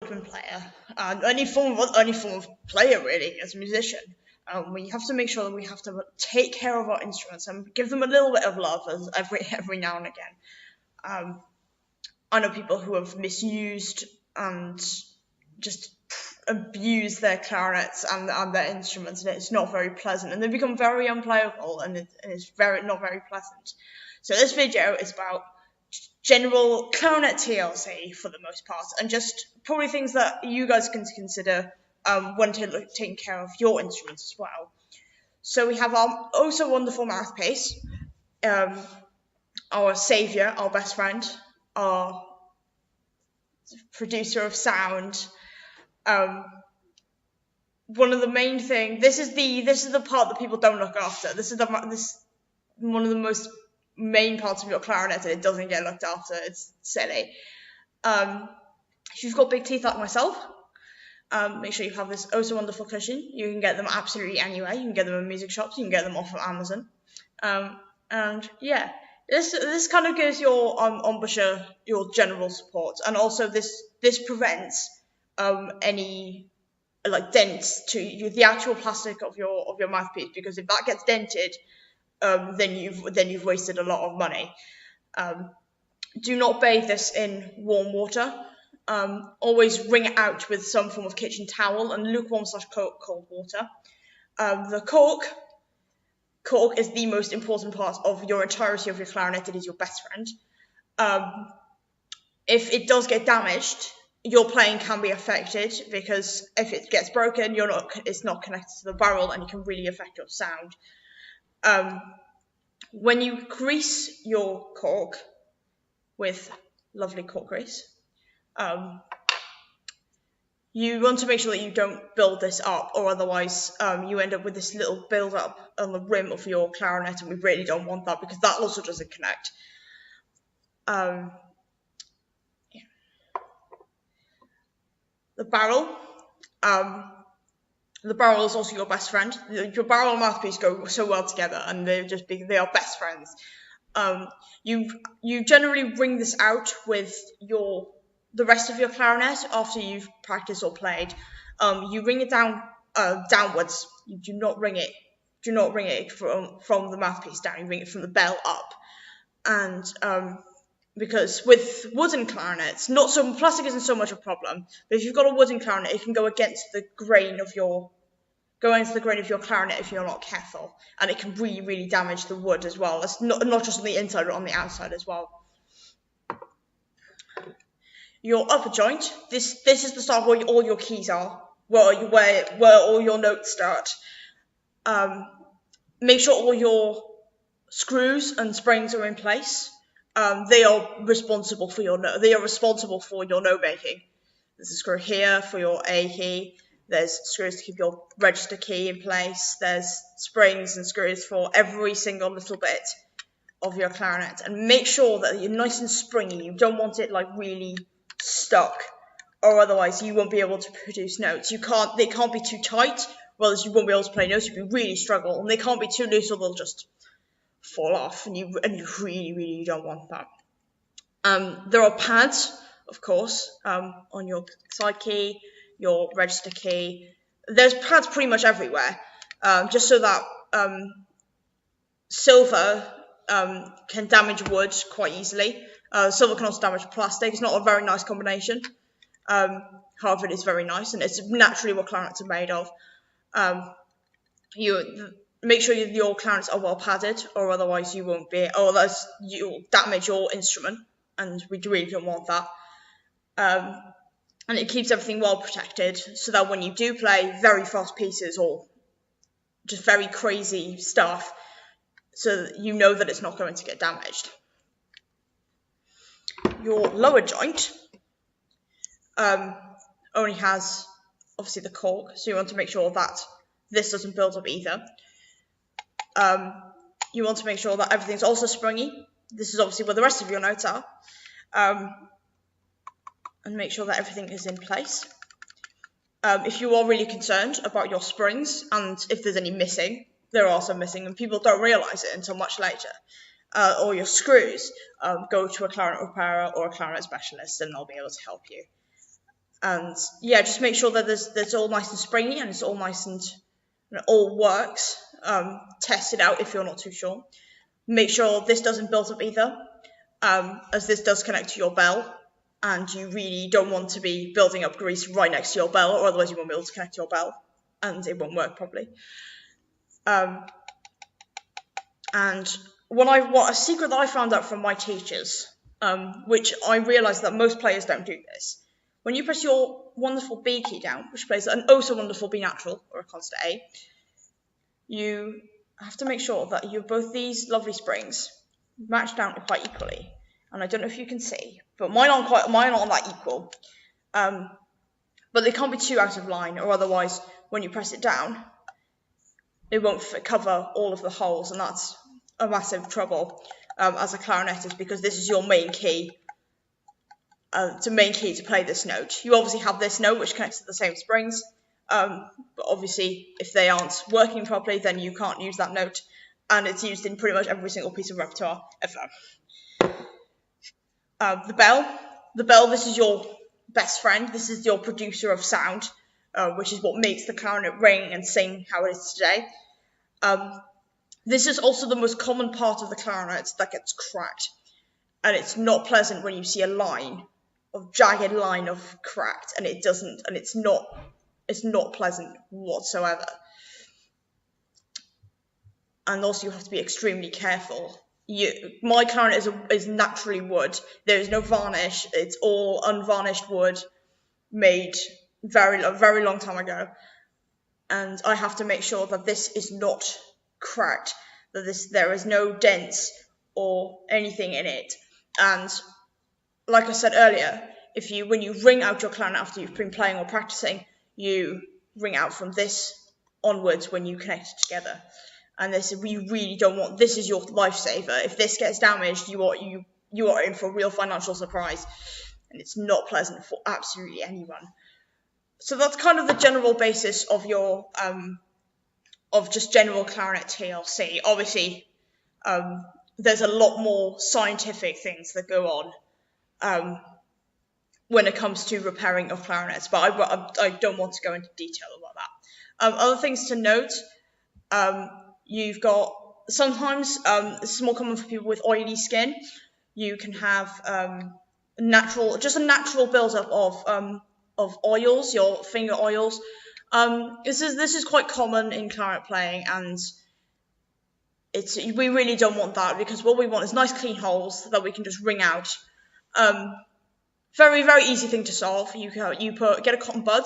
open player, any form of player really, as a musician, we have to make sure that we have to take care of our instruments and give them a little bit of love every now and again. I know people who have misused and just abused their clarinets and their instruments, and it's not very pleasant, and they become very unplayable, and it's not very pleasant. So this video is about general Clarinet TLC for the most part, and just probably things that you guys can consider when taking care of your instruments as well. So we have our oh so wonderful mouthpiece, our saviour, our best friend, our producer of sound. One of the main thing. This is the part that people don't look after. This is one of the most main parts of your clarinet, and it doesn't get looked after. It's silly. If you've got big teeth like myself, make sure you have this oh so wonderful cushion. You can get them absolutely anywhere. You can get them in music shops. You can get them off of Amazon. And yeah, this kind of gives your embouchure your general support, and also this prevents any like dents to the actual plastic of your mouthpiece, because if that gets dented, then you've wasted a lot of money. Do not bathe this in warm water. Always wring it out with some form of kitchen towel and lukewarm/cold water. The cork is the most important part of your entirety of your clarinet. It is your best friend. If it does get damaged, your playing can be affected, because if it gets broken, it's not connected to the barrel, and it can really affect your sound. When you grease your cork with lovely cork grease, you want to make sure that you don't build this up, or otherwise you end up with this little build up on the rim of your clarinet, and we really don't want that, because that also doesn't connect. Yeah. The barrel. The barrel is also your best friend. Your barrel and mouthpiece go so well together, and they are best friends. You generally wring this out with the rest of your clarinet after you've practiced or played. You wring it down downwards. You do not wring it from the mouthpiece down. You wring it from the bell up. And because with wooden clarinets, plastic isn't so much a problem, but if you've got a wooden clarinet, it can go against the grain of your clarinet if you're not careful, and it can really, really damage the wood as well. It's not just on the inside, but on the outside as well. Your upper joint. This is the start where all your keys are, where all your notes start. Make sure all your screws and springs are in place. They are responsible for your note making. There's a screw here for your A key. There's screws to keep your register key in place. There's springs and screws for every single little bit of your clarinet. And make sure that you're nice and springy. You don't want it like really stuck, or otherwise you won't be able to produce notes. They can't be too tight, or else you won't be able to play notes. You'll really struggle. And they can't be too loose, or they'll just fall off, and you really, really don't want that. There are pads, of course, on your side key, your register key. There's pads pretty much everywhere, just so that silver can damage wood quite easily. Silver can also damage plastic. It's not a very nice combination. However, it is very nice, and it's naturally what clarinets are made of. Make sure your clarinets are well padded, or otherwise you'll damage your instrument, and we really don't want that. And it keeps everything well protected, so that when you do play very fast pieces or just very crazy stuff, so that you know that it's not going to get damaged. Your lower joint only has obviously the cork, so you want to make sure that this doesn't build up either. You want to make sure that everything's also springy. This is obviously where the rest of your notes are. And make sure that everything is in place. If you are really concerned about your springs, and if there's any missing, there are some missing, and people don't realise it until much later, or your screws, go to a clarinet repairer or a clarinet specialist, and they'll be able to help you. And yeah, just make sure that that's all nice and springy and it's all nice and it all works. Test it out if you're not too sure. Make sure this doesn't build up either, as this does connect to your bell, and you really don't want to be building up grease right next to your bell, or otherwise you won't be able to connect to your bell and it won't work properly. And what a secret that I found out from my teachers, which I realised that most players don't do this. When you press your wonderful B key down, which plays an oh so wonderful B natural or a constant A, you have to make sure that you both these lovely springs match down quite equally. And I don't know if you can see, but mine aren't that equal. But they can't be too out of line, or otherwise, when you press it down, it won't cover all of the holes, and that's a massive trouble as a clarinetist, because this is your main key. To play this note. You obviously have this note which connects to the same springs, but obviously if they aren't working properly, then you can't use that note, and it's used in pretty much every single piece of repertoire ever. The bell, this is your best friend. This is your producer of sound, which is what makes the clarinet ring and sing how it is today. This is also the most common part of the clarinet that gets cracked, and it's not pleasant when you see a jagged line of cracked, and it's not pleasant whatsoever. And also you have to be extremely careful. My clarinet is naturally wood. There is no varnish. It's all unvarnished wood, made a very long time ago. And I have to make sure that this is not cracked, that there is no dents or anything in it. And like I said earlier, when you ring out your clarinet after you've been playing or practicing, you ring out from this onwards when you connect it together. And we really don't want. This is your lifesaver. If this gets damaged, you are in for a real financial surprise, and it's not pleasant for absolutely anyone. So that's kind of the general basis of your of just general Clarinet TLC. Obviously, there's a lot more scientific things that go on when it comes to repairing of clarinets, but I don't want to go into detail about that. Other things to note, you've got sometimes, this is more common for people with oily skin, you can have a natural build-up of oils, your finger oils. This is quite common in clarinet playing, and we really don't want that, because what we want is nice clean holes that we can just ring out. Very, very easy thing to solve. Get a cotton bud,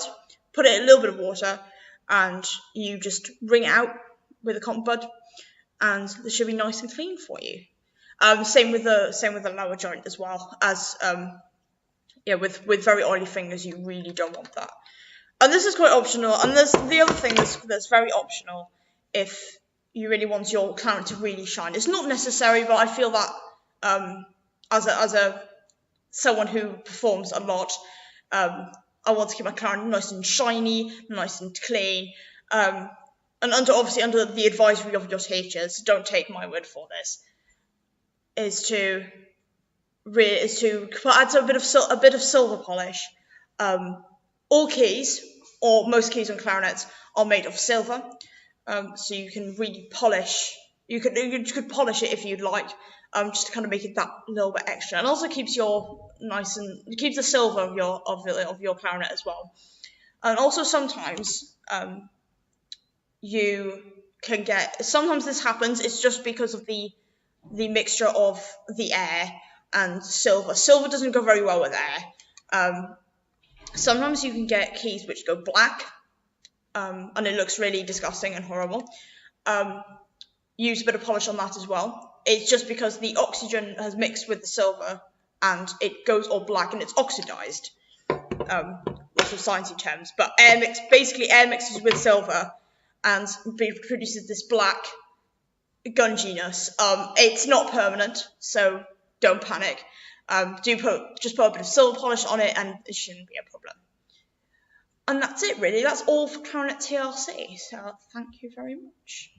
put it in a little bit of water, and you just ring it out with a cotton bud, and this should be nice and clean for you. Same with the lower joint as well, as with very oily fingers, you really don't want that. And this is quite optional. And there's the other thing that's very optional if you really want your clarinet to really shine. It's not necessary, but I feel that as someone who performs a lot, I want to keep my clarinet nice and shiny, nice and clean. And obviously under the advisory of your teachers, don't take my word for this, is to add a bit of silver polish. All keys, or most keys on clarinets, are made of silver, so you can really polish. You could polish it if you'd like, just to kind of make it that little bit extra, and also keeps keeps the silver of your clarinet as well. And also sometimes sometimes this happens. It's just because of the mixture of the air and silver. Silver doesn't go very well with air. Sometimes you can get keys which go black, and it looks really disgusting and horrible. Use a bit of polish on that as well. It's just because the oxygen has mixed with the silver and it goes all black and it's oxidized. Lots of sciencey terms, but air mixes with silver and produces this black gunginess. It's not permanent, so don't panic. Just put a bit of silver polish on it and it shouldn't be a problem. And that's it really. That's all for Clarinet TLC. So thank you very much.